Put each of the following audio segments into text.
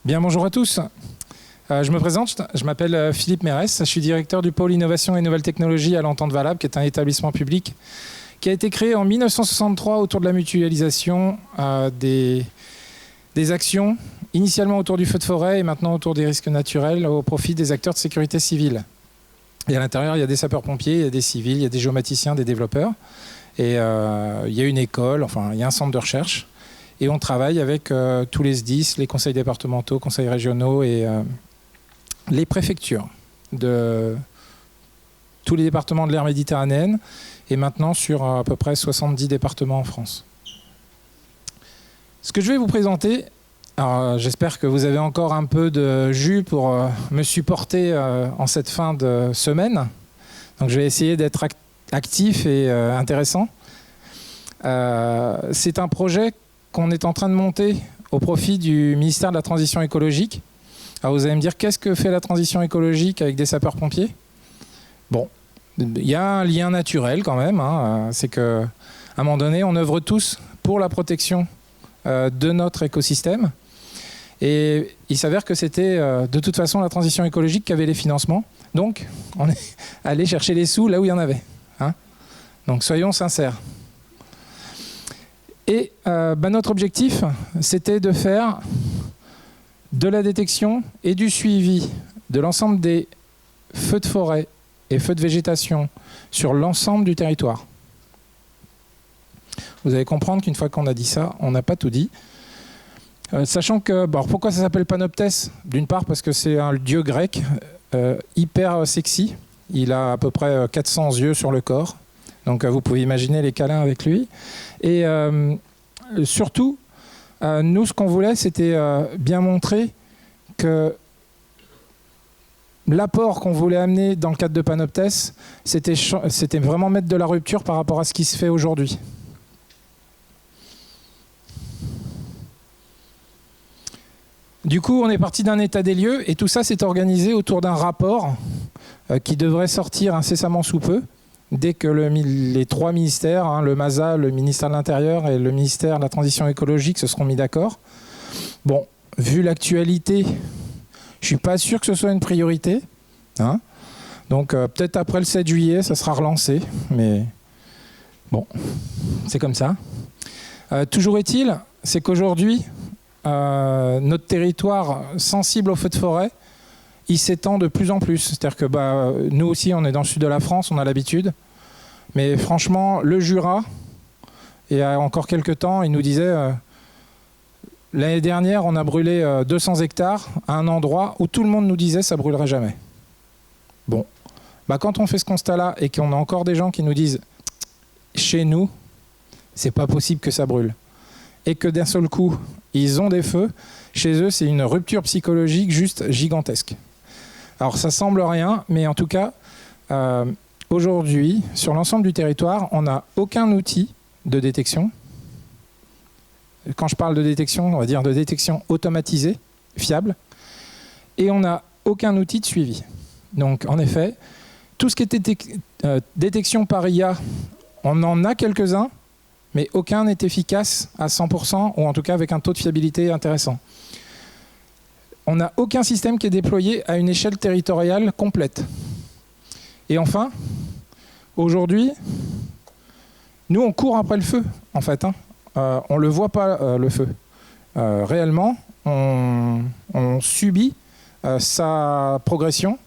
Bien, bonjour à tous. Je me présente, je m'appelle Philippe Mérès, je suis directeur du pôle Innovation et Nouvelles Technologies à l'Entente Valable, qui est un établissement public qui a été créé en 1963 autour de la mutualisation des actions, initialement autour du feu de forêt et maintenant autour des risques naturels au profit des acteurs de sécurité civile. Et à l'intérieur, il y a des sapeurs-pompiers, il y a des civils, il y a des géomaticiens, des développeurs. Et il y a une école, enfin il y a un centre de recherche. Et on travaille avec tous les SDIS, les conseils départementaux, conseils régionaux et les préfectures de tous les départements de l'aire méditerranéenne et maintenant sur à peu près 70 départements en France. Ce que je vais vous présenter, j'espère que vous avez encore un peu de jus pour me supporter en cette fin de semaine. Donc je vais essayer d'être actif et intéressant. C'est un projet qu'on est en train de monter au profit du ministère de la Transition écologique. Alors vous allez me dire, qu'est-ce que fait la transition écologique avec des sapeurs-pompiers? Bon, il y a un lien naturel quand même, hein, c'est qu'à un moment donné, on œuvre tous pour la protection de notre écosystème. Et il s'avère que c'était de toute façon la transition écologique qui avait les financements. Donc, on est allé chercher les sous là où il y en avait. Hein. Donc, soyons sincères. Et notre objectif, c'était de faire de la détection et du suivi de l'ensemble des feux de forêt et feux de végétation sur l'ensemble du territoire. Vous allez comprendre qu'une fois qu'on a dit ça, on n'a pas tout dit. Sachant que, bon, pourquoi ça s'appelle Panoptès? D'une part parce que c'est un dieu grec hyper sexy. Il a à peu près 400 yeux sur le corps. Donc vous pouvez imaginer les câlins avec lui. Et surtout, nous, ce qu'on voulait, c'était bien montrer que l'apport qu'on voulait amener dans le cadre de Panoptès, c'était vraiment mettre de la rupture par rapport à ce qui se fait aujourd'hui. Du coup, on est parti d'un état des lieux et tout ça s'est organisé autour d'un rapport qui devrait sortir incessamment sous peu, dès que les trois ministères, hein, le MASA, le ministère de l'Intérieur et le ministère de la Transition écologique se seront mis d'accord. Bon, vu l'actualité, je ne suis pas sûr que ce soit une priorité. Hein. Donc peut-être après le 7 juillet, ça sera relancé. Mais bon, c'est comme ça. Toujours est-il, c'est qu'aujourd'hui, notre territoire sensible aux feux de forêt, il s'étend de plus en plus. C'est-à-dire que nous aussi, on est dans le sud de la France, on a l'habitude. Mais franchement, le Jura, il y a encore quelques temps, il nous disait l'année dernière, on a brûlé 200 hectares à un endroit où tout le monde nous disait ça ne brûlerait jamais. Bon, quand on fait ce constat-là et qu'on a encore des gens qui nous disent chez nous, c'est pas possible que ça brûle. Et que d'un seul coup, ils ont des feux, chez eux, c'est une rupture psychologique juste gigantesque. Alors ça semble rien, mais en tout cas, aujourd'hui, sur l'ensemble du territoire, on n'a aucun outil de détection. Quand je parle de détection, on va dire de détection automatisée, fiable. Et on n'a aucun outil de suivi. Donc en effet, tout ce qui était détection par IA, on en a quelques-uns, mais aucun n'est efficace à 100%, ou en tout cas avec un taux de fiabilité intéressant. On n'a aucun système qui est déployé à une échelle territoriale complète. Et enfin, aujourd'hui, nous, on court après le feu, en fait. Hein. On ne le voit pas, le feu. Réellement, on subit sa progression.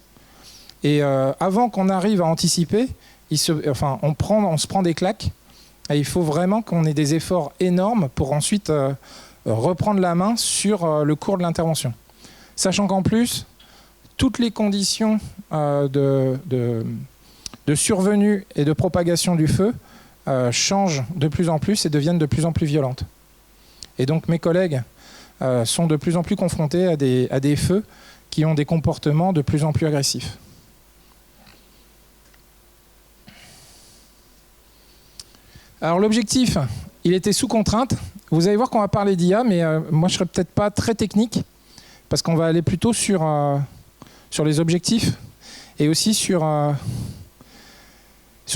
Et avant qu'on arrive à anticiper, on se prend des claques. Et il faut vraiment qu'on ait des efforts énormes pour ensuite reprendre la main sur le cours de l'intervention. Sachant qu'en plus, toutes les conditions de survenue et de propagation du feu changent de plus en plus et deviennent de plus en plus violentes. Et donc mes collègues sont de plus en plus confrontés à des feux qui ont des comportements de plus en plus agressifs. Alors l'objectif, il était sous contrainte. Vous allez voir qu'on va parler d'IA, mais moi je ne serai peut-être pas très technique, parce qu'on va aller plutôt sur les objectifs et aussi sur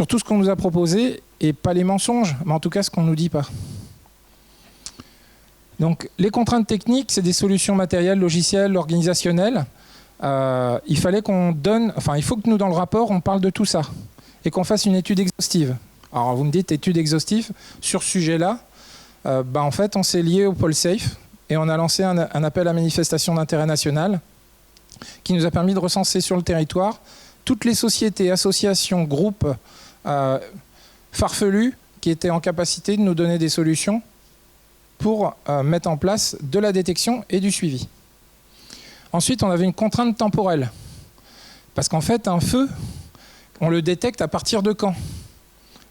tout ce qu'on nous a proposé, et pas les mensonges, mais en tout cas ce qu'on ne nous dit pas. Donc les contraintes techniques, c'est des solutions matérielles, logicielles, organisationnelles. Il fallait qu'on donne, enfin il faut que nous dans le rapport on parle de tout ça et qu'on fasse une étude exhaustive. Alors vous me dites étude exhaustive sur ce sujet-là. En fait on s'est lié au pôle Safe et on a lancé un appel à manifestation d'intérêt national qui nous a permis de recenser sur le territoire toutes les sociétés, associations, groupes farfelus qui étaient en capacité de nous donner des solutions pour mettre en place de la détection et du suivi. Ensuite, on avait une contrainte temporelle. Parce qu'en fait, un feu, on le détecte à partir de quand?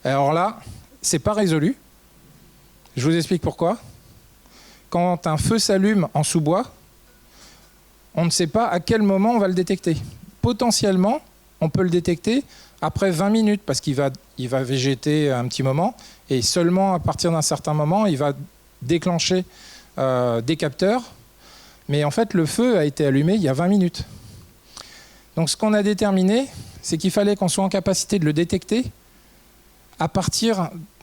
Alors là, c'est pas résolu. Je vous explique pourquoi. Quand un feu s'allume en sous-bois, on ne sait pas à quel moment on va le détecter. Potentiellement, on peut le détecter après 20 minutes, parce qu'il va végéter un petit moment, et seulement à partir d'un certain moment, il va déclencher des capteurs. Mais en fait, le feu a été allumé il y a 20 minutes. Donc ce qu'on a déterminé, c'est qu'il fallait qu'on soit en capacité de le détecter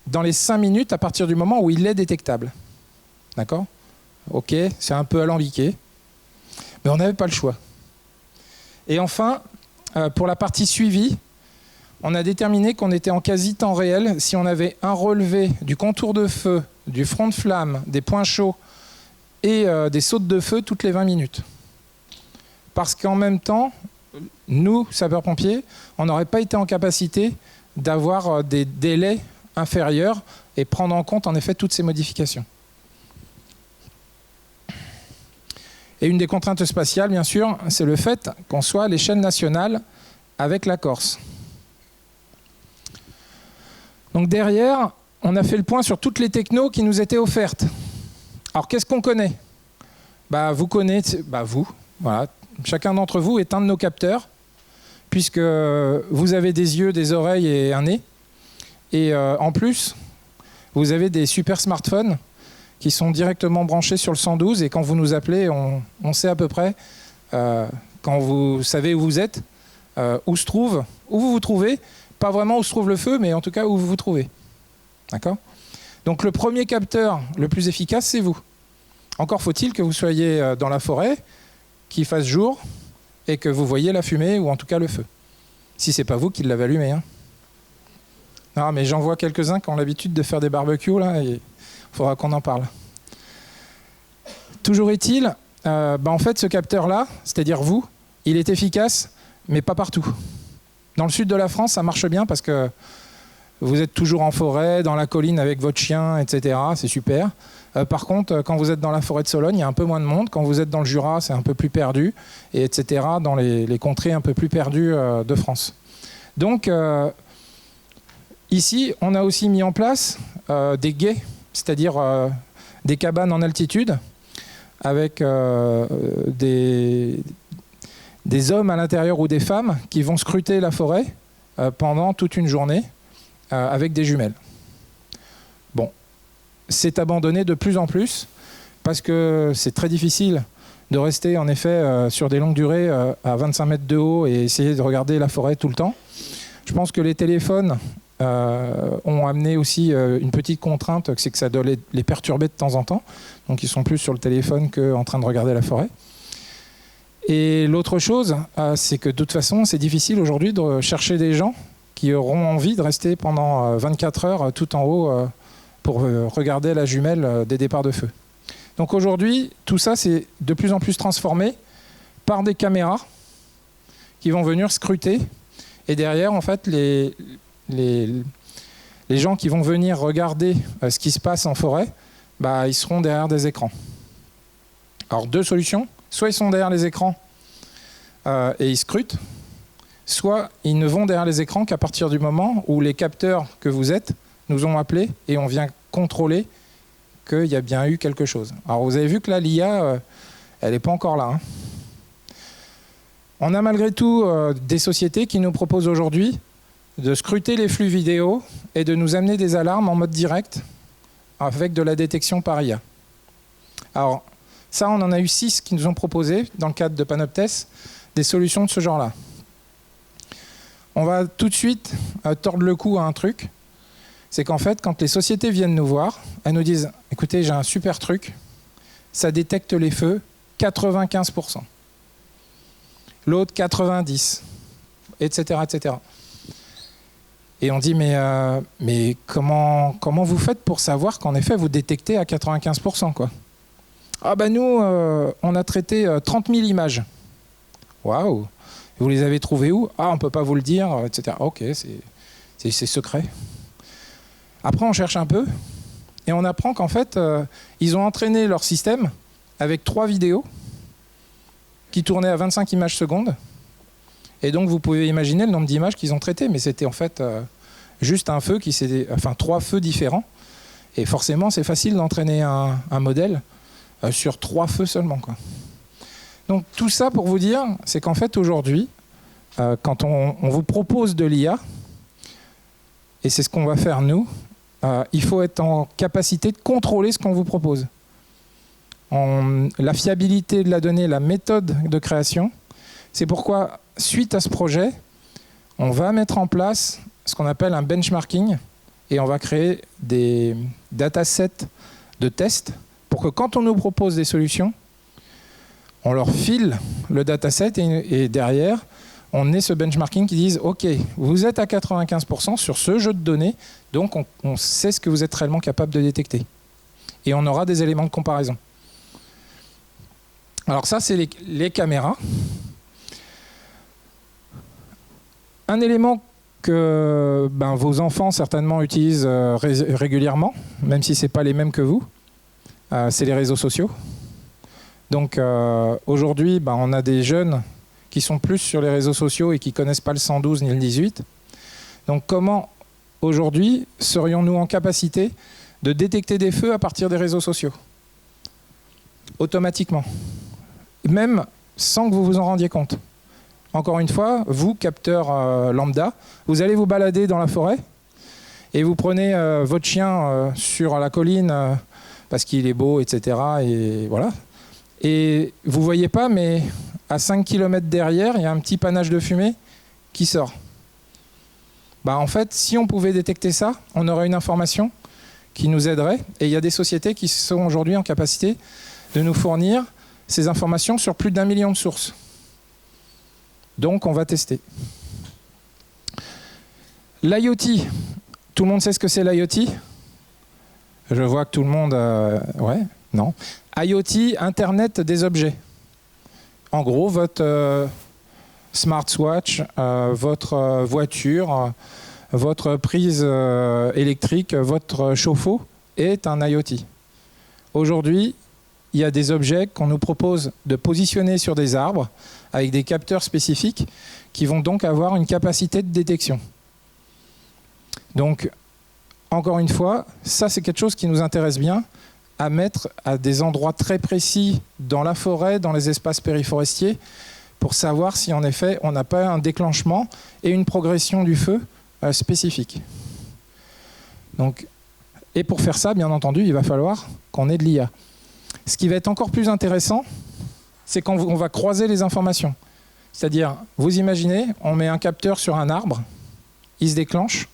dans les 5 minutes, à partir du moment où il est détectable. D'accord? Ok, c'est un peu alambiqué, mais on n'avait pas le choix. Et enfin, pour la partie suivi, on a déterminé qu'on était en quasi temps réel si on avait un relevé du contour de feu, du front de flamme, des points chauds et des sautes de feu toutes les 20 minutes. Parce qu'en même temps, nous, sapeurs-pompiers, on n'aurait pas été en capacité d'avoir des délais inférieurs et prendre en compte en effet toutes ces modifications. Et une des contraintes spatiales, bien sûr, c'est le fait qu'on soit à l'échelle nationale avec la Corse. Donc derrière, on a fait le point sur toutes les technos qui nous étaient offertes. Alors qu'est-ce qu'on connaît? Vous connaissez, voilà. Chacun d'entre vous est un de nos capteurs, puisque vous avez des yeux, des oreilles et un nez. Et en plus, vous avez des super smartphones qui sont directement branchés sur le 112, et quand vous nous appelez, on sait à peu près, quand vous savez où vous êtes, où vous vous trouvez, pas vraiment où se trouve le feu, mais en tout cas où vous vous trouvez. D'accord? Donc le premier capteur le plus efficace, c'est vous. Encore faut-il que vous soyez dans la forêt, qu'il fasse jour, et que vous voyez la fumée, ou en tout cas le feu. Si c'est pas vous qui l'avez allumé. Hein. Non, mais j'en vois quelques-uns qui ont l'habitude de faire des barbecues, là, et il faudra qu'on en parle. Toujours est-il, en fait, ce capteur-là, c'est-à-dire vous, il est efficace, mais pas partout. Dans le sud de la France, ça marche bien parce que vous êtes toujours en forêt, dans la colline avec votre chien, etc. C'est super. Par contre, quand vous êtes dans la forêt de Sologne, il y a un peu moins de monde. Quand vous êtes dans le Jura, c'est un peu plus perdu, et etc. dans les contrées un peu plus perdues de France. Donc, ici, on a aussi mis en place des guets, c'est-à-dire des cabanes en altitude, avec des hommes à l'intérieur ou des femmes qui vont scruter la forêt pendant toute une journée avec des jumelles. Bon, c'est abandonné de plus en plus parce que c'est très difficile de rester en effet sur des longues durées à 25 mètres de haut et essayer de regarder la forêt tout le temps. Je pense que les téléphones ont amené aussi une petite contrainte, c'est que ça doit les perturber de temps en temps. Donc ils sont plus sur le téléphone qu'en train de regarder la forêt. Et l'autre chose, c'est que de toute façon, c'est difficile aujourd'hui de chercher des gens qui auront envie de rester pendant 24 heures tout en haut pour regarder la jumelle des départs de feu. Donc aujourd'hui, tout ça, c'est de plus en plus transformé par des caméras qui vont venir scruter. Et derrière, en fait, les gens qui vont venir regarder ce qui se passe en forêt, ils seront derrière des écrans. Alors, deux solutions. Soit ils sont derrière les écrans et ils scrutent, soit ils ne vont derrière les écrans qu'à partir du moment où les capteurs que vous êtes nous ont appelés et on vient contrôler qu'il y a bien eu quelque chose. Alors vous avez vu que là, l'IA, elle n'est pas encore là. Hein. On a malgré tout des sociétés qui nous proposent aujourd'hui de scruter les flux vidéo et de nous amener des alarmes en mode direct avec de la détection par IA. Alors, ça, on en a eu 6 qui nous ont proposé, dans le cadre de Panoptes, des solutions de ce genre-là. On va tout de suite tordre le cou à un truc. C'est qu'en fait, quand les sociétés viennent nous voir, elles nous disent « Écoutez, j'ai un super truc. ça détecte les feux 95%. L'autre 90%, etc., etc. Et on dit, mais comment vous faites pour savoir qu'en effet, vous détectez à 95%, quoi? Ah ben nous, on a traité 30 000 images. Waouh! Vous les avez trouvées où? Ah, on ne peut pas vous le dire, etc. Ok, c'est secret. Après, on cherche un peu et on apprend qu'en fait, ils ont entraîné leur système avec 3 vidéos qui tournaient à 25 images secondes. Et donc, vous pouvez imaginer le nombre d'images qu'ils ont traitées, mais c'était en fait juste un feu enfin 3 feux différents. Et forcément, c'est facile d'entraîner un modèle sur 3 feux seulement, quoi. Donc tout ça pour vous dire, c'est qu'en fait aujourd'hui, quand on vous propose de l'IA, et c'est ce qu'on va faire nous, il faut être en capacité de contrôler ce qu'on vous propose. La fiabilité de la donnée, la méthode de création, c'est pourquoi, suite à ce projet, on va mettre en place ce qu'on appelle un benchmarking, et on va créer des datasets de tests pour que quand on nous propose des solutions, on leur file le dataset et derrière, on ait ce benchmarking qui dise « Ok, vous êtes à 95% sur ce jeu de données, donc on sait ce que vous êtes réellement capable de détecter. » Et on aura des éléments de comparaison. Alors ça, c'est les caméras. Un élément que vos enfants certainement utilisent régulièrement, même si ce n'est pas les mêmes que vous, c'est les réseaux sociaux. Donc aujourd'hui, on a des jeunes qui sont plus sur les réseaux sociaux et qui ne connaissent pas le 112 ni le 18. Donc comment, aujourd'hui, serions-nous en capacité de détecter des feux à partir des réseaux sociaux? Automatiquement. Même sans que vous vous en rendiez compte. Encore une fois, vous, capteur lambda, vous allez vous balader dans la forêt et vous prenez votre chien sur la colline parce qu'il est beau, etc. Et voilà. Et vous ne voyez pas, mais à 5 km derrière, il y a un petit panache de fumée qui sort. En fait, si on pouvait détecter ça, on aurait une information qui nous aiderait. Et il y a des sociétés qui sont aujourd'hui en capacité de nous fournir ces informations sur plus d'1 million de sources. Donc, on va tester. L'IoT. Tout le monde sait ce que c'est l'IoT? Je vois que tout le monde... ouais, non. IoT, Internet des objets. En gros, votre smartwatch, votre voiture, votre prise électrique, votre chauffe-eau est un IoT. Aujourd'hui, il y a des objets qu'on nous propose de positionner sur des arbres avec des capteurs spécifiques qui vont donc avoir une capacité de détection. Donc, encore une fois, ça c'est quelque chose qui nous intéresse bien à mettre à des endroits très précis dans la forêt, dans les espaces périforestiers, pour savoir si en effet on n'a pas un déclenchement et une progression du feu spécifique. Donc, et pour faire ça, bien entendu, il va falloir qu'on ait de l'IA. Ce qui va être encore plus intéressant, c'est quand on va croiser les informations. C'est-à-dire, vous imaginez, on met un capteur sur un arbre, il se déclenche,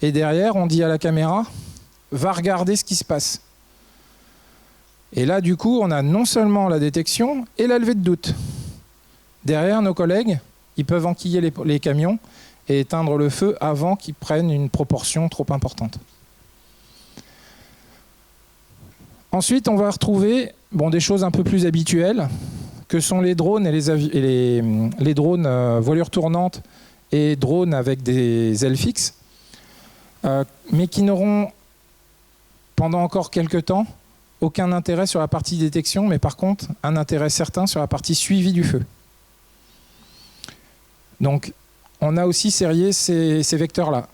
et derrière, on dit à la caméra, va regarder ce qui se passe. Et là, du coup, on a non seulement la détection et la levée de doute. Derrière, nos collègues, ils peuvent enquiller les camions et éteindre le feu avant qu'ils prennent une proportion trop importante. Ensuite, on va retrouver des choses un peu plus habituelles, que sont les drones et les drones voilure tournante et drones avec des ailes fixes, mais qui n'auront pendant encore quelques temps aucun intérêt sur la partie détection, mais par contre un intérêt certain sur la partie suivi du feu. Donc on a aussi sérié ces vecteurs-là.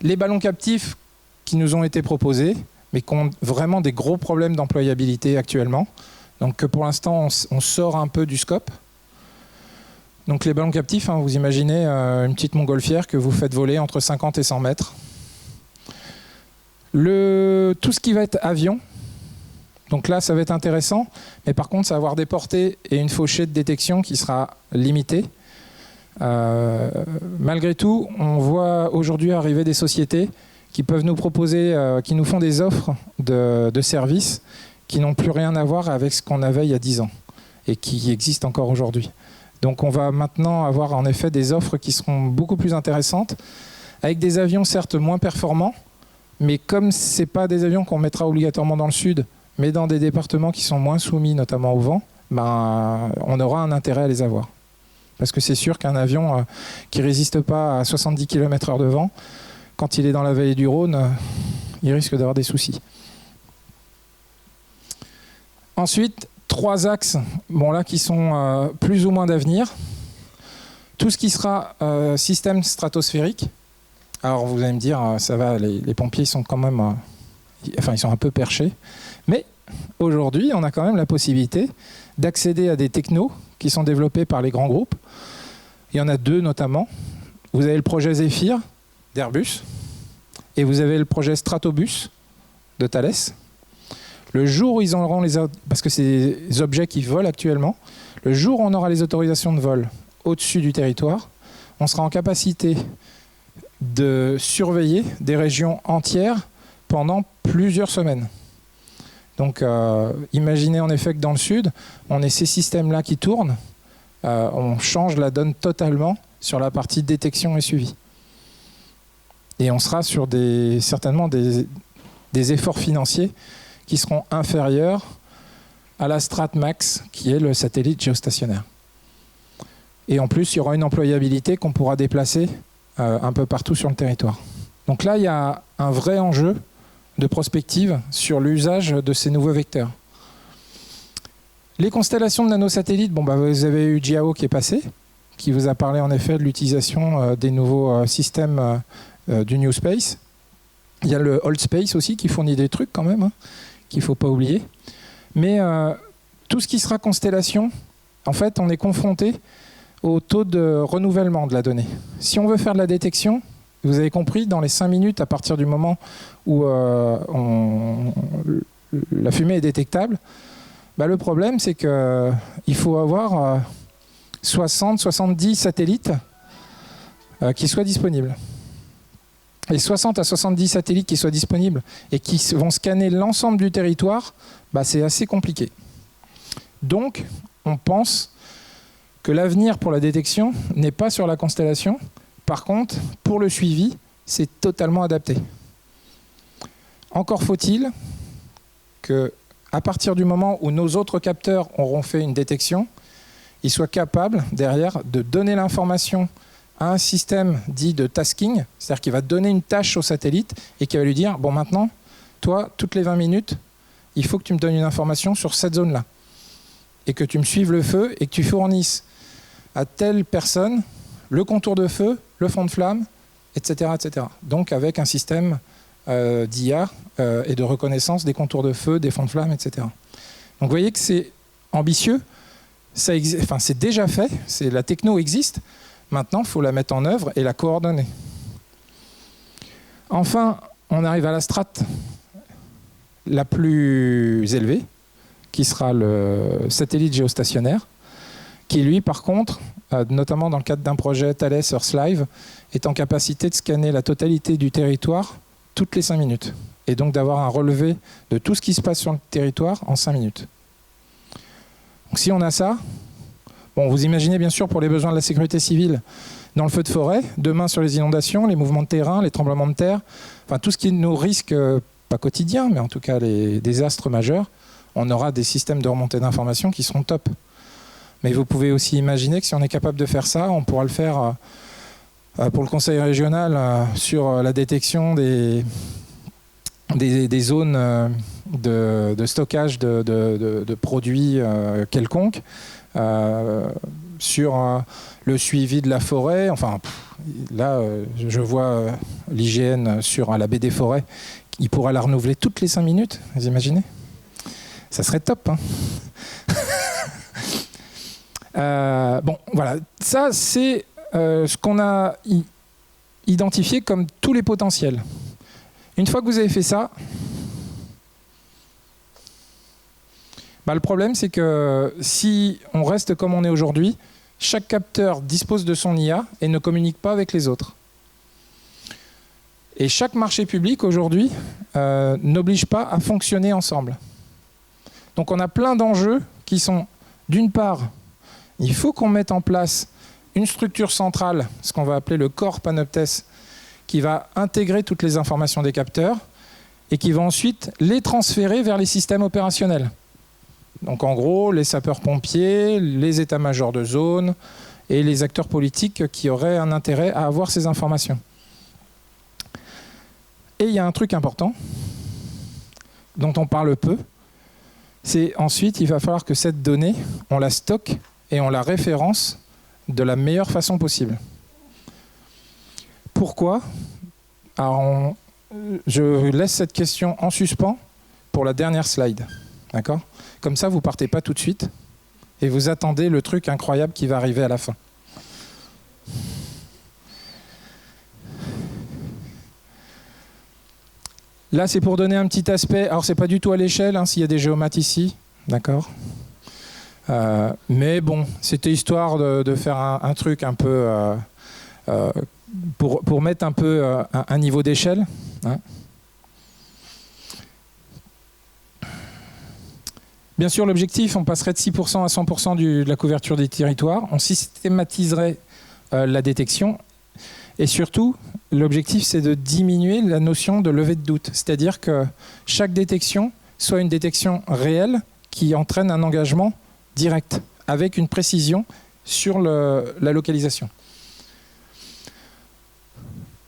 Les ballons captifs qui nous ont été proposés, mais qui ont vraiment des gros problèmes d'employabilité actuellement. Donc que pour l'instant, on sort un peu du scope. Donc les ballons captifs, vous imaginez une petite montgolfière que vous faites voler entre 50 et 100 mètres. Tout ce qui va être avion, donc là ça va être intéressant, mais par contre ça va avoir des portées et une fauchée de détection qui sera limitée. Malgré tout, on voit aujourd'hui arriver des sociétés qui peuvent nous proposer, qui nous font des offres de services qui n'ont plus rien à voir avec ce qu'on avait il y a 10 ans et qui existent encore aujourd'hui. Donc on va maintenant avoir en effet des offres qui seront beaucoup plus intéressantes, avec des avions certes moins performants, mais comme ce n'est pas des avions qu'on mettra obligatoirement dans le sud, mais dans des départements qui sont moins soumis notamment au vent, ben, on aura un intérêt à les avoir. Parce que c'est sûr qu'un avion qui ne résiste pas à 70 km/h de vent, quand il est dans la vallée du Rhône, il risque d'avoir des soucis. Ensuite, 3 axes bon, là, qui sont plus ou moins d'avenir. Tout ce qui sera système stratosphérique. Alors vous allez me dire, ça va, les pompiers sont quand même, enfin ils sont un peu perchés. Mais aujourd'hui, on a quand même la possibilité d'accéder à des technos qui sont développés par les grands groupes. Il y en a 2 notamment. Vous avez le projet Zephyr d'Airbus et vous avez le projet Stratobus de Thales. Le jour où ils auront parce que c'est des objets qui volent actuellement, le jour où on aura les autorisations de vol au-dessus du territoire, on sera en capacité de surveiller des régions entières pendant plusieurs semaines. Donc imaginez en effet que dans le sud, on ait ces systèmes-là qui tournent, on change la donne totalement sur la partie détection et suivi. Et on sera sur certainement des efforts financiers qui seront inférieurs à la StratMax, qui est le satellite géostationnaire. Et en plus, il y aura une employabilité qu'on pourra déplacer un peu partout sur le territoire. Donc là, il y a un vrai enjeu de prospective sur l'usage de ces nouveaux vecteurs. Les constellations de nanosatellites, bon, bah, vous avez eu Jiao qui est passé, qui vous a parlé en effet de l'utilisation des nouveaux systèmes du New Space. Il y a le Old Space aussi qui fournit des trucs quand même, hein, qu'il ne faut pas oublier. Mais tout ce qui sera constellation, en fait, on est confronté au taux de renouvellement de la donnée. Si on veut faire de la détection, vous avez compris, dans les 5 minutes, à partir du moment où la fumée est détectable, bah, le problème, c'est qu'il faut avoir 60-70 satellites qui soient disponibles. Et 60 à 70 satellites qui soient disponibles et qui vont scanner l'ensemble du territoire, bah, c'est assez compliqué. Donc, on pense que l'avenir pour la détection n'est pas sur la constellation. Par contre, pour le suivi, c'est totalement adapté. Encore faut-il qu'à partir du moment où nos autres capteurs auront fait une détection, ils soient capables, derrière, de donner l'information à un système dit de tasking, c'est-à-dire qu'il va donner une tâche au satellite et qui va lui dire « Bon, maintenant, toi, toutes les 20 minutes, il faut que tu me donnes une information sur cette zone-là. Et que tu me suives le feu et que tu fournisses à telle personne le contour de feu, le fond de flamme, etc. etc. » Donc avec un système d'IA et de reconnaissance des contours de feu, des fonds de flamme, etc. Donc vous voyez que c'est ambitieux, c'est déjà fait, la techno existe, maintenant il faut la mettre en œuvre et la coordonner. Enfin, on arrive à la strate la plus élevée, qui sera le satellite géostationnaire, qui lui, par contre, notamment dans le cadre d'un projet Thales EarthLive, est en capacité de scanner la totalité du territoire toutes les 5 minutes. Et donc d'avoir un relevé de tout ce qui se passe sur le territoire en 5 minutes. Donc si on a ça, bon, vous imaginez bien sûr pour les besoins de la sécurité civile, dans le feu de forêt, demain sur les inondations, les mouvements de terrain, les tremblements de terre, enfin tout ce qui nous risque, pas quotidien, mais en tout cas les désastres majeurs, on aura des systèmes de remontée d'informations qui seront top. Mais vous pouvez aussi imaginer que si on est capable de faire ça, on pourra le faire pour le conseil régional sur la détection des zones de stockage de produits quelconques, sur le suivi de la forêt. Enfin, là, je vois l'IGN sur la baie des forêts. Il pourra la renouveler toutes les 5 minutes, vous imaginez ? Ça serait top, hein. Bon, voilà. Ça, c'est ce qu'on a identifié comme tous les potentiels. Une fois que vous avez fait ça, bah, le problème, c'est que si on reste comme on est aujourd'hui, chaque capteur dispose de son IA et ne communique pas avec les autres. Et chaque marché public, aujourd'hui, n'oblige pas à fonctionner ensemble. Donc on a plein d'enjeux qui sont, d'une part, il faut qu'on mette en place une structure centrale, ce qu'on va appeler le corps Panoptes, qui va intégrer toutes les informations des capteurs et qui va ensuite les transférer vers les systèmes opérationnels. Donc en gros, les sapeurs-pompiers, les états-majors de zone et les acteurs politiques qui auraient un intérêt à avoir ces informations. Et il y a un truc important dont on parle peu, c'est ensuite, il va falloir que cette donnée, on la stocke et on la référence de la meilleure façon possible. Pourquoi? Alors, je laisse cette question en suspens pour la dernière slide. D'accord? Comme ça, vous ne partez pas tout de suite et vous attendez le truc incroyable qui va arriver à la fin. Là, c'est pour donner un petit aspect. Alors, c'est pas du tout à l'échelle, hein, s'il y a des géomates ici. D'accord? Mais bon, c'était histoire de faire un truc un peu... pour mettre un peu un niveau d'échelle. Hein. Bien sûr, l'objectif, on passerait de 6% à 100% de la couverture des territoires. On systématiserait la détection. Et surtout, l'objectif, c'est de diminuer la notion de levée de doute. C'est-à-dire que chaque détection soit une détection réelle qui entraîne un engagement direct, avec une précision sur la localisation.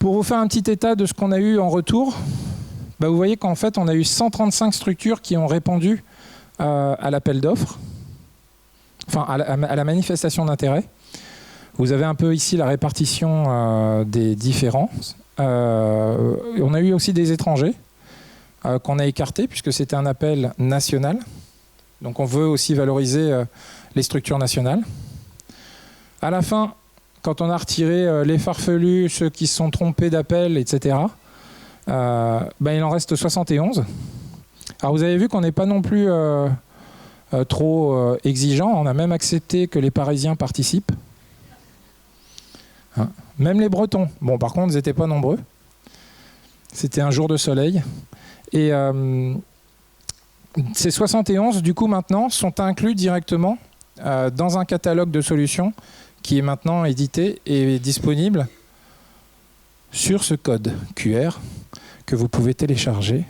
Pour vous faire un petit état de ce qu'on a eu en retour, vous voyez qu'en fait, on a eu 135 structures qui ont répondu à l'appel d'offres, enfin à la manifestation d'intérêt. Vous avez un peu ici la répartition des différents. On a eu aussi des étrangers qu'on a écartés puisque c'était un appel national. Donc on veut aussi valoriser les structures nationales. À la fin, quand on a retiré les farfelus, ceux qui se sont trompés d'appel, etc., il en reste 71. Alors vous avez vu qu'on n'est pas non plus trop exigeant. On a même accepté que les Parisiens participent. Hein. Même les Bretons. Bon, par contre, ils n'étaient pas nombreux. C'était un jour de soleil. Et ces 71, du coup, maintenant, sont inclus directement dans un catalogue de solutions qui est maintenant édité et disponible sur ce code QR que vous pouvez télécharger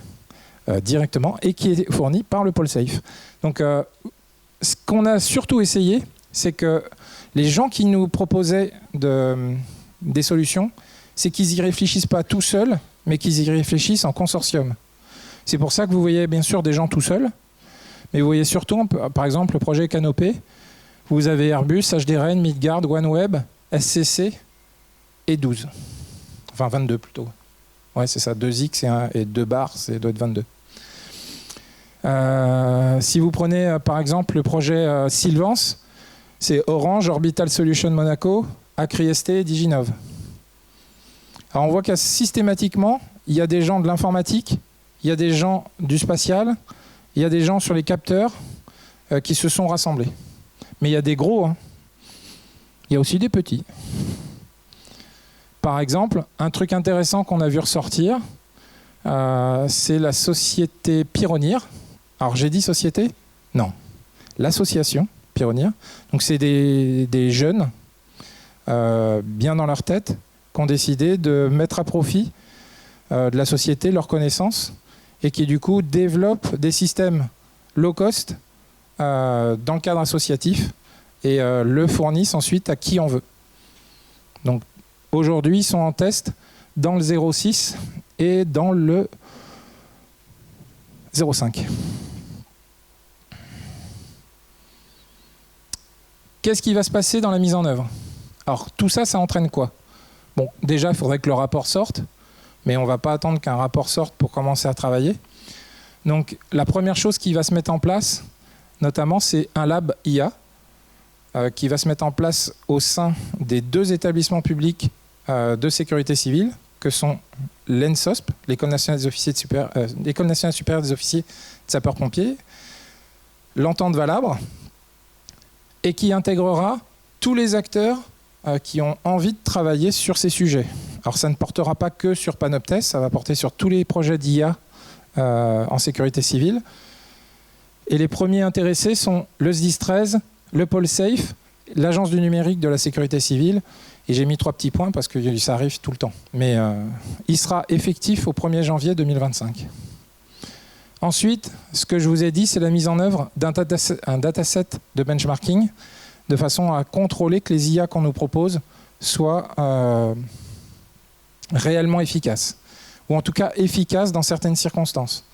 directement et qui est fourni par le PolSafe. Donc, ce qu'on a surtout essayé, c'est que les gens qui nous proposaient des solutions, c'est qu'ils n'y réfléchissent pas tout seuls, mais qu'ils y réfléchissent en consortium. C'est pour ça que vous voyez bien sûr des gens tout seuls, mais vous voyez surtout, par exemple, le projet Canopé. Vous avez Airbus, HDRN, Midgard, OneWeb, SCC et 12. Enfin 22 plutôt. Ouais, c'est ça, 2X et 2 bars, ça doit être 22. Si vous prenez par exemple le projet Sylvance, c'est Orange, Orbital Solutions Monaco, Acri-ST et Diginov. Alors on voit que systématiquement, il y a des gens de l'informatique, il y a des gens du spatial, il y a des gens sur les capteurs qui se sont rassemblés. Mais il y a des gros, hein. Il y a aussi des petits. Par exemple, un truc intéressant qu'on a vu ressortir, c'est la société Pironir. Alors j'ai dit société? Non. L'association Pironir. Donc c'est des jeunes, bien dans leur tête, qui ont décidé de mettre à profit de la société leurs connaissances et qui du coup développent des systèmes low cost dans le cadre associatif et le fournissent ensuite à qui on veut. Donc aujourd'hui, ils sont en test dans le 0.6 et dans le 0.5. Qu'est-ce qui va se passer dans la mise en œuvre? Alors tout ça, ça entraîne quoi? Bon, déjà, il faudrait que le rapport sorte, mais on ne va pas attendre qu'un rapport sorte pour commencer à travailler. Donc la première chose qui va se mettre en place, notamment, c'est un lab IA qui va se mettre en place au sein des 2 établissements publics de sécurité civile, que sont l'ENSOSP, l'École nationale supérieure des officiers de sapeurs-pompiers, l'Entente Valabre, et qui intégrera tous les acteurs qui ont envie de travailler sur ces sujets. Alors ça ne portera pas que sur Panoptes, ça va porter sur tous les projets d'IA en sécurité civile. Et les premiers intéressés sont le SDIS 13, le Pôle Safe, l'Agence du numérique de la sécurité civile. Et j'ai mis 3 petits points parce que ça arrive tout le temps. Mais il sera effectif au 1er janvier 2025. Ensuite, ce que je vous ai dit, c'est la mise en œuvre d'un dataset de benchmarking de façon à contrôler que les IA qu'on nous propose soient réellement efficaces, ou en tout cas efficaces dans certaines circonstances.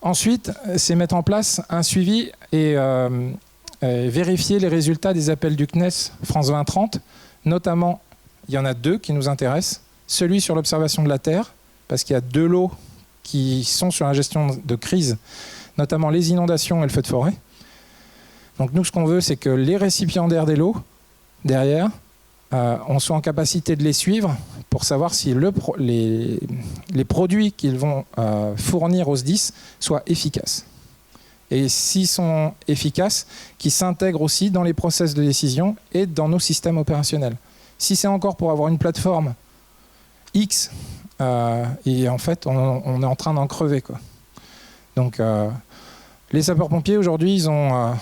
Ensuite, c'est mettre en place un suivi et vérifier les résultats des appels du CNES France 2030. Notamment, il y en a 2 qui nous intéressent. Celui sur l'observation de la Terre, parce qu'il y a 2 lots qui sont sur la gestion de crise, notamment les inondations et le feu de forêt. Donc nous, ce qu'on veut, c'est que les récipiendaires des lots, derrière, on soit en capacité de les suivre pour savoir si les produits qu'ils vont fournir aux SDIS soient efficaces. Et s'ils sont efficaces, qu'ils s'intègrent aussi dans les process de décision et dans nos systèmes opérationnels. Si c'est encore pour avoir une plateforme X, et en fait, on est en train d'en crever, quoi. Donc, les sapeurs-pompiers, aujourd'hui, ils ont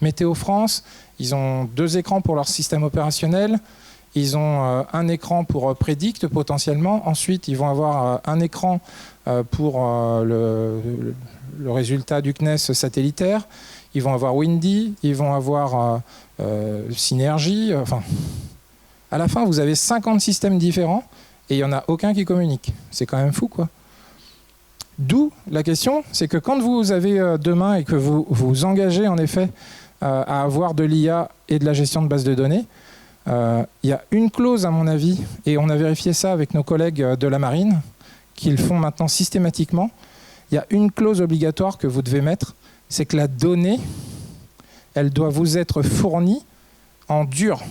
Météo France, ils ont 2 écrans pour leur système opérationnel, ils ont un écran pour Predict potentiellement, ensuite ils vont avoir un écran pour le résultat du CNES satellitaire, ils vont avoir Windy, ils vont avoir Synergie, enfin, à la fin vous avez 50 systèmes différents et il n'y en a aucun qui communique. C'est quand même fou, quoi. D'où la question, c'est que quand vous avez demain et que vous vous engagez en effet à avoir de l'IA et de la gestion de bases de données, il y a une clause à mon avis, et on a vérifié ça avec nos collègues de la marine, qui le font maintenant systématiquement. Il y a une clause obligatoire que vous devez mettre, c'est que la donnée, elle doit vous être fournie en dur.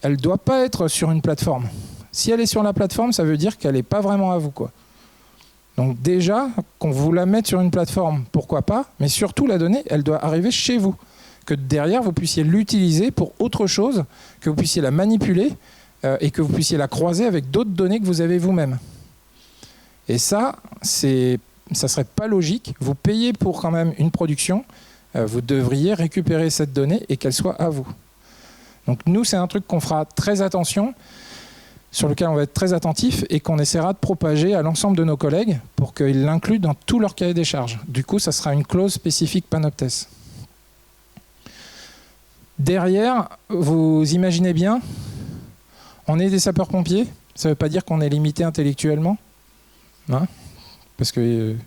Elle ne doit pas être sur une plateforme. Si elle est sur la plateforme, ça veut dire qu'elle n'est pas vraiment à vous, quoi. Donc déjà, qu'on vous la mette sur une plateforme, pourquoi pas, mais surtout la donnée, elle doit arriver chez vous. Que derrière, vous puissiez l'utiliser pour autre chose, que vous puissiez la manipuler et que vous puissiez la croiser avec d'autres données que vous avez vous-même. Et ça serait pas logique. Vous payez pour quand même une production, vous devriez récupérer cette donnée et qu'elle soit à vous. Donc nous, c'est un truc qu'on fera très attention, sur lequel on va être très attentif et qu'on essaiera de propager à l'ensemble de nos collègues pour qu'ils l'incluent dans tout leur cahier des charges. Du coup, ça sera une clause spécifique Panoptes. Derrière, vous imaginez bien, on est des sapeurs-pompiers, ça ne veut pas dire qu'on est limité intellectuellement, hein, parce que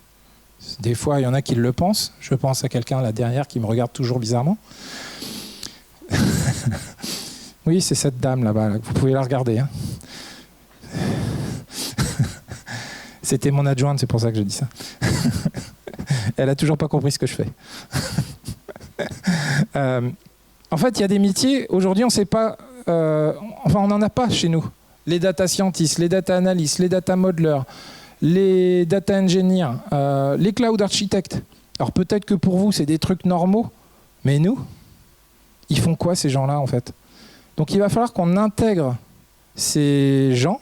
des fois, il y en a qui le pensent. Je pense à quelqu'un là derrière qui me regarde toujours bizarrement. Oui, c'est cette dame là-bas, là, vous pouvez la regarder. Hein. C'était mon adjointe, c'est pour ça que je dis ça. Elle a toujours pas compris ce que je fais. En fait, il y a des métiers, aujourd'hui on ne sait pas, enfin on n'en a pas chez nous. Les data scientists, les data analysts, les data modelers, les data engineers, les cloud architects. Alors peut-être que pour vous c'est des trucs normaux, mais nous, ils font quoi ces gens-là en fait? Donc il va falloir qu'on intègre ces gens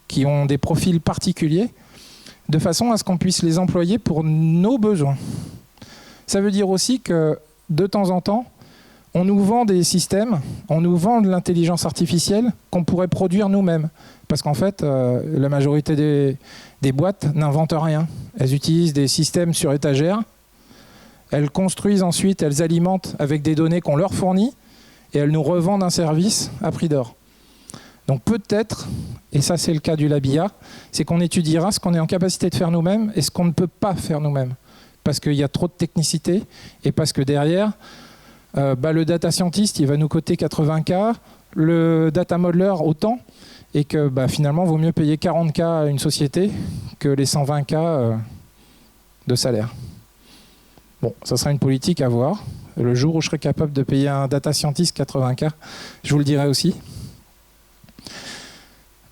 qui ont des profils particuliers de façon à ce qu'on puisse les employer pour nos besoins. Ça veut dire aussi que de temps en temps, on nous vend des systèmes, on nous vend de l'intelligence artificielle qu'on pourrait produire nous-mêmes. Parce qu'en fait, la majorité des boîtes n'inventent rien. Elles utilisent des systèmes sur étagère, elles construisent ensuite, elles alimentent avec des données qu'on leur fournit et elles nous revendent un service à prix d'or. Donc peut-être, et ça c'est le cas du LabIA, c'est qu'on étudiera ce qu'on est en capacité de faire nous-mêmes et ce qu'on ne peut pas faire nous-mêmes. Parce qu'il y a trop de technicité et parce que derrière, le data scientist, il va nous coter 80K, le data modeler autant, et que finalement, il vaut mieux payer 40K à une société que les 120K de salaire. Bon, ça sera une politique à voir. Le jour où je serai capable de payer un data scientist 80K, je vous le dirai aussi.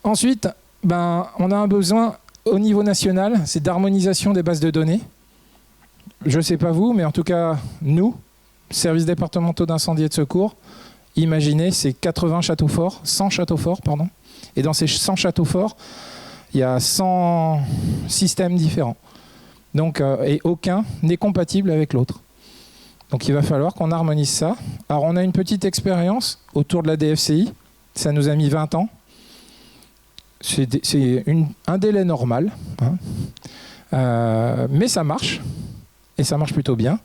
Ensuite, on a un besoin au niveau national, c'est d'harmonisation des bases de données. Je ne sais pas vous, mais en tout cas, nous, services départementaux d'incendie et de secours, imaginez, c'est 100 châteaux forts, pardon. Et dans ces 100 châteaux forts, il y a 100 systèmes différents. Donc, et aucun n'est compatible avec l'autre. Donc il va falloir qu'on harmonise ça. Alors on a une petite expérience autour de la DFCI, ça nous a mis 20 ans. C'est un délai normal, hein. Mais ça marche, et ça marche plutôt bien.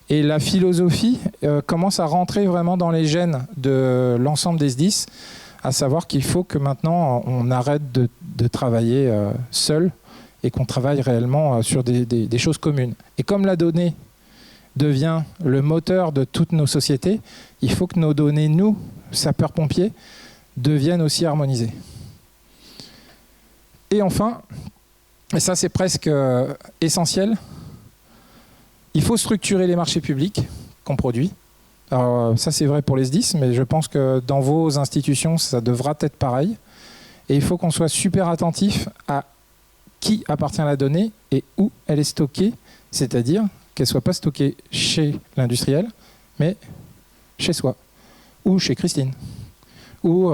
Et la philosophie commence à rentrer vraiment dans les gènes de l'ensemble des SDIS, à savoir qu'il faut que maintenant on arrête de travailler seul et qu'on travaille réellement sur des choses communes. Et comme la donnée devient le moteur de toutes nos sociétés, il faut que nos données, nous, sapeurs-pompiers, deviennent aussi harmonisées. Et enfin, et ça c'est presque essentiel, il faut structurer les marchés publics qu'on produit. Alors, ça c'est vrai pour les SDIS, mais je pense que dans vos institutions, ça devra être pareil. Et il faut qu'on soit super attentif à qui appartient la donnée et où elle est stockée, c'est-à-dire qu'elle ne soit pas stockée chez l'industriel, mais chez soi, ou chez Christine, ou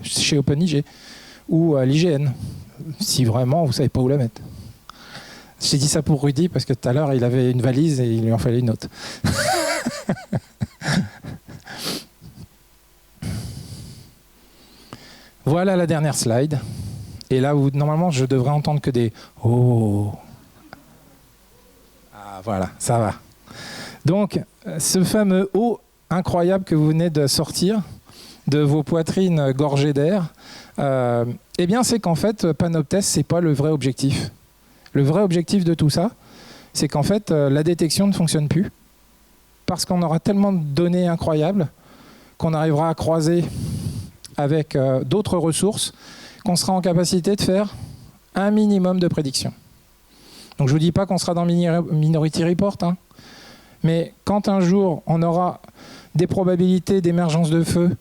chez OpenIG, ou à l'IGN, si vraiment vous ne savez pas où la mettre. J'ai dit ça pour Rudy, parce que tout à l'heure, il avait une valise et il lui en fallait une autre. Voilà la dernière slide. Et là, normalement, je devrais entendre que des « Oh ». Ah, voilà, ça va. Donc, ce fameux « Oh » incroyable que vous venez de sortir de vos poitrines gorgées d'air, eh bien, c'est qu'en fait, Panoptest, ce n'est pas le vrai objectif. Le vrai objectif de tout ça, c'est qu'en fait, la détection ne fonctionne plus parce qu'on aura tellement de données incroyables qu'on arrivera à croiser avec d'autres ressources qu'on sera en capacité de faire un minimum de prédiction. Donc je ne vous dis pas qu'on sera dans Minority Report, hein, mais quand un jour on aura des probabilités d'émergence de feu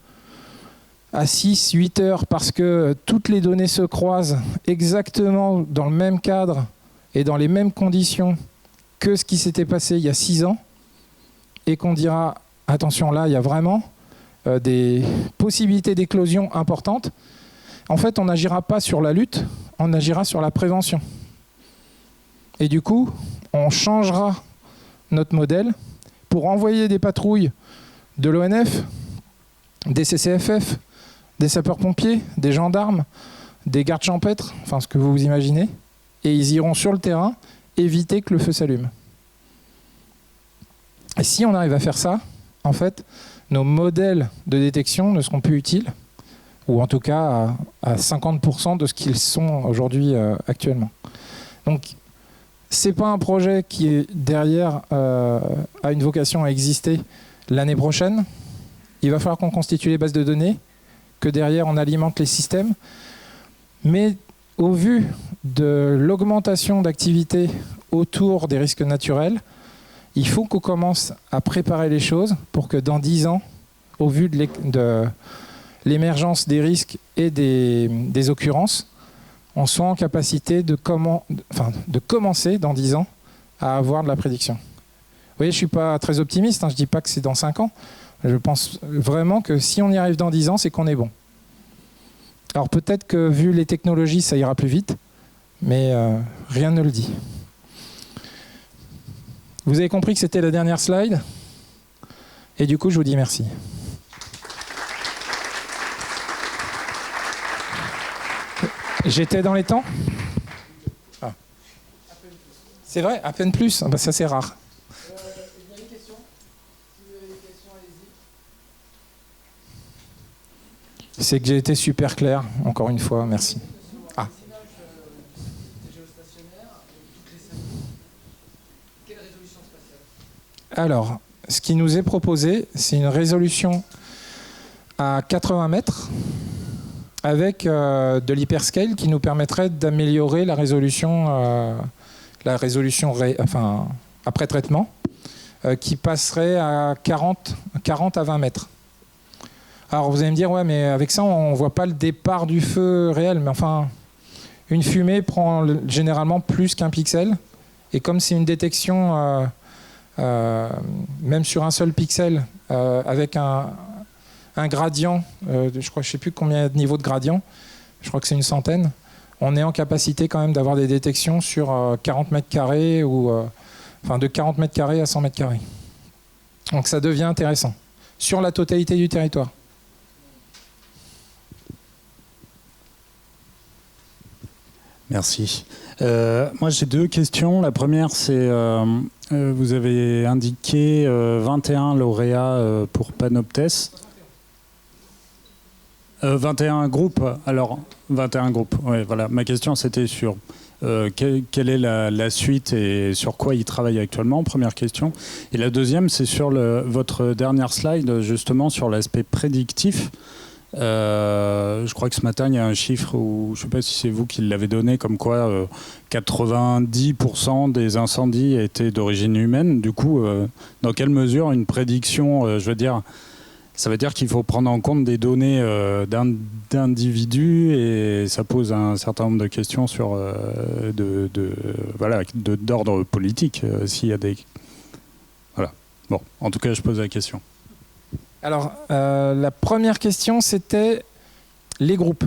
à 6-8 heures parce que toutes les données se croisent exactement dans le même cadre et dans les mêmes conditions que ce qui s'était passé il y a 6 ans, et qu'on dira, attention là, il y a vraiment des possibilités d'éclosion importantes, en fait, on n'agira pas sur la lutte, on agira sur la prévention. Et du coup, on changera notre modèle pour envoyer des patrouilles de l'ONF, des CCFF, des sapeurs-pompiers, des gendarmes, des gardes champêtres, enfin ce que vous vous imaginez, et ils iront sur le terrain éviter que le feu s'allume. Et si on arrive à faire ça, en fait, nos modèles de détection ne seront plus utiles, ou en tout cas à 50% de ce qu'ils sont aujourd'hui actuellement. Donc, ce n'est pas un projet qui est derrière a une vocation à exister l'année prochaine. Il va falloir qu'on constitue les bases de données, que derrière on alimente les systèmes. Mais au vu de l'augmentation d'activité autour des risques naturels, il faut qu'on commence à préparer les choses pour que dans 10 ans, au vu de l'émergence des risques et des occurrences, on soit en capacité de commencer dans 10 ans à avoir de la prédiction. Vous voyez, je ne suis pas très optimiste, hein, je ne dis pas que c'est dans 5 ans. Je pense vraiment que si on y arrive dans 10 ans, c'est qu'on est bon. Alors peut-être que vu les technologies, ça ira plus vite, mais rien ne le dit. Vous avez compris que c'était la dernière slide, et du coup, je vous dis merci. J'étais dans les temps ? Ah. C'est vrai, à peine plus. Ah bah ça, c'est rare. Il y a une question. Si vous avez des questions, allez-y. C'est que j'ai été super clair, encore une fois, merci. Ah. Alors, ce qui nous est proposé, c'est une résolution à 80 mètres avec de l'hyperscale qui nous permettrait d'améliorer la résolution après traitement, qui passerait à 40 à 20 mètres. Alors vous allez me dire, ouais, mais avec ça, on ne voit pas le départ du feu réel. Mais enfin, une fumée prend généralement plus qu'un pixel. Et comme c'est une détection, même sur un seul pixel, avec un gradient, je ne sais plus combien de niveaux de gradient, je crois que c'est une centaine, on est en capacité quand même d'avoir des détections sur 40 mètres carrés ou enfin de 40 mètres carrés à 100 mètres carrés. Donc ça devient intéressant sur la totalité du territoire. Merci. Moi, j'ai deux questions. La première, c'est vous avez indiqué 21 lauréats pour Panoptes. 21 groupes. Alors, 21 groupes. Ouais, voilà. Ma question, c'était sur quelle est la suite et sur quoi ils travaillent actuellement, première question. Et la deuxième, c'est sur votre dernière slide, justement, sur l'aspect prédictif. Je crois que ce matin, il y a un chiffre, où, je ne sais pas si c'est vous qui l'avez donné, comme quoi 90% des incendies étaient d'origine humaine. Du coup, dans quelle mesure une prédiction, je veux dire, ça veut dire qu'il faut prendre en compte des données d'individus et ça pose un certain nombre de questions sur d'ordre politique. S'il y a des... Voilà. Bon, en tout cas, je pose la question. Alors, la première question, c'était les groupes.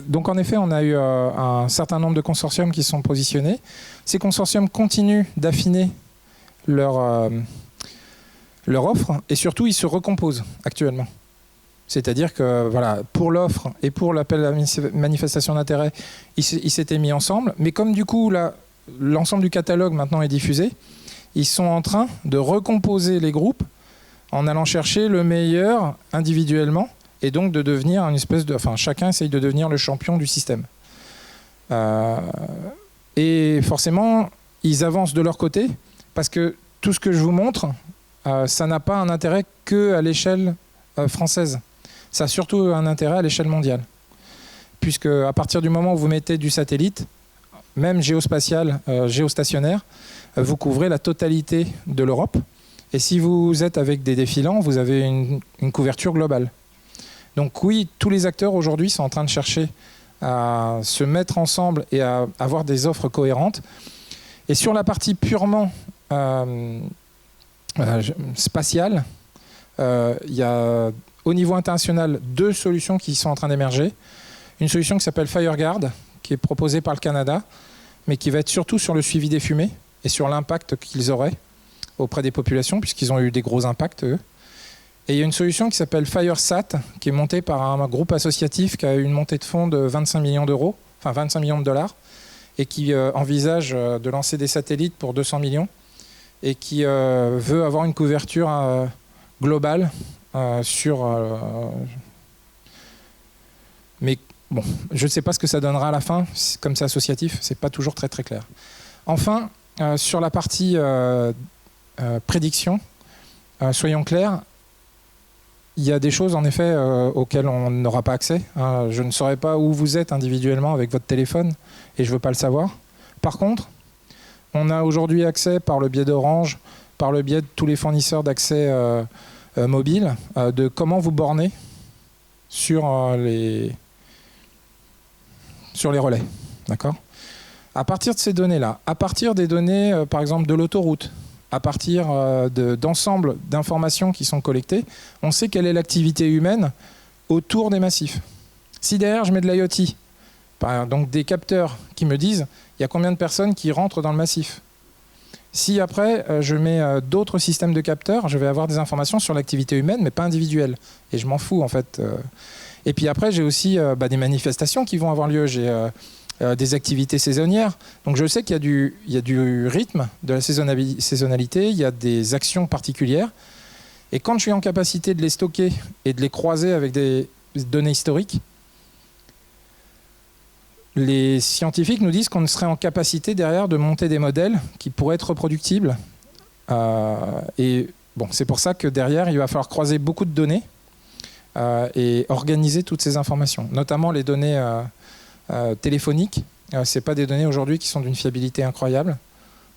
Donc, en effet, on a eu un certain nombre de consortiums qui se sont positionnés. Ces consortiums continuent d'affiner leur offre et surtout, ils se recomposent actuellement. C'est-à-dire que voilà, pour l'offre et pour l'appel à la manifestation d'intérêt, ils s'étaient mis ensemble. Mais comme du coup, l'ensemble du catalogue maintenant est diffusé, ils sont en train de recomposer les groupes en allant chercher le meilleur individuellement et donc de devenir une espèce de... Enfin, chacun essaye de devenir le champion du système. Et forcément, ils avancent de leur côté parce que tout ce que je vous montre, ça n'a pas un intérêt qu'à l'échelle française. Ça a surtout un intérêt à l'échelle mondiale. Puisque à partir du moment où vous mettez du satellite, même géospatial, géostationnaire, vous couvrez la totalité de l'Europe. Et si vous êtes avec des défilants, vous avez une couverture globale. Donc oui, tous les acteurs aujourd'hui sont en train de chercher à se mettre ensemble et à avoir des offres cohérentes. Et sur la partie purement spatiale, il y a au niveau international 2 solutions qui sont en train d'émerger. Une solution qui s'appelle FireGuard, qui est proposée par le Canada, mais qui va être surtout sur le suivi des fumées et sur l'impact qu'ils auraient auprès des populations, puisqu'ils ont eu des gros impacts, eux. Et il y a une solution qui s'appelle FireSat, qui est montée par un groupe associatif qui a eu une montée de fonds de 25 millions d'euros, enfin 25 millions de dollars, et qui envisage de lancer des satellites pour 200 millions, et qui veut avoir une couverture globale sur... mais bon, je ne sais pas ce que ça donnera à la fin, comme c'est associatif, c'est pas toujours très très clair. Enfin, sur la partie prédiction, soyons clairs, il y a des choses en effet auxquelles on n'aura pas accès. Je ne saurais pas où vous êtes individuellement avec votre téléphone et je ne veux pas le savoir. Par contre, on a aujourd'hui accès par le biais d'Orange, par le biais de tous les fournisseurs d'accès mobile, de comment vous borner sur les relais. D'accord ? À partir de ces données-là, à partir des données, par exemple, de l'autoroute, à partir d'ensemble d'informations qui sont collectées, on sait quelle est l'activité humaine autour des massifs. Si derrière, je mets de l'IoT, donc des capteurs qui me disent il y a combien de personnes qui rentrent dans le massif. Si après, je mets d'autres systèmes de capteurs, je vais avoir des informations sur l'activité humaine, mais pas individuelle. Et je m'en fous, en fait. Et puis après, j'ai aussi des manifestations qui vont avoir lieu. J'ai des activités saisonnières. Donc je sais qu'il y a du rythme, de la saisonnalité, il y a des actions particulières. Et quand je suis en capacité de les stocker et de les croiser avec des données historiques, les scientifiques nous disent qu'on serait en capacité derrière de monter des modèles qui pourraient être reproductibles. Et bon, c'est pour ça que derrière, il va falloir croiser beaucoup de données et organiser toutes ces informations, notamment les données téléphoniques. Ce n'est pas des données aujourd'hui qui sont d'une fiabilité incroyable.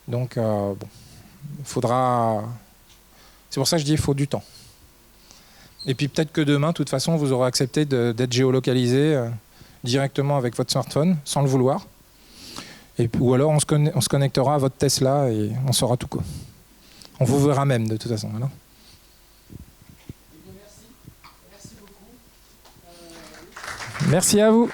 Donc, bon, faudra... C'est pour ça que je dis qu'il faut du temps. Et puis peut-être que demain, de toute façon, vous aurez accepté d'être géolocalisé directement avec votre smartphone, sans le vouloir. Ou alors on se connectera à votre Tesla et on saura tout quoi. On vous verra même de toute façon. Voilà. Merci beaucoup. Merci à vous.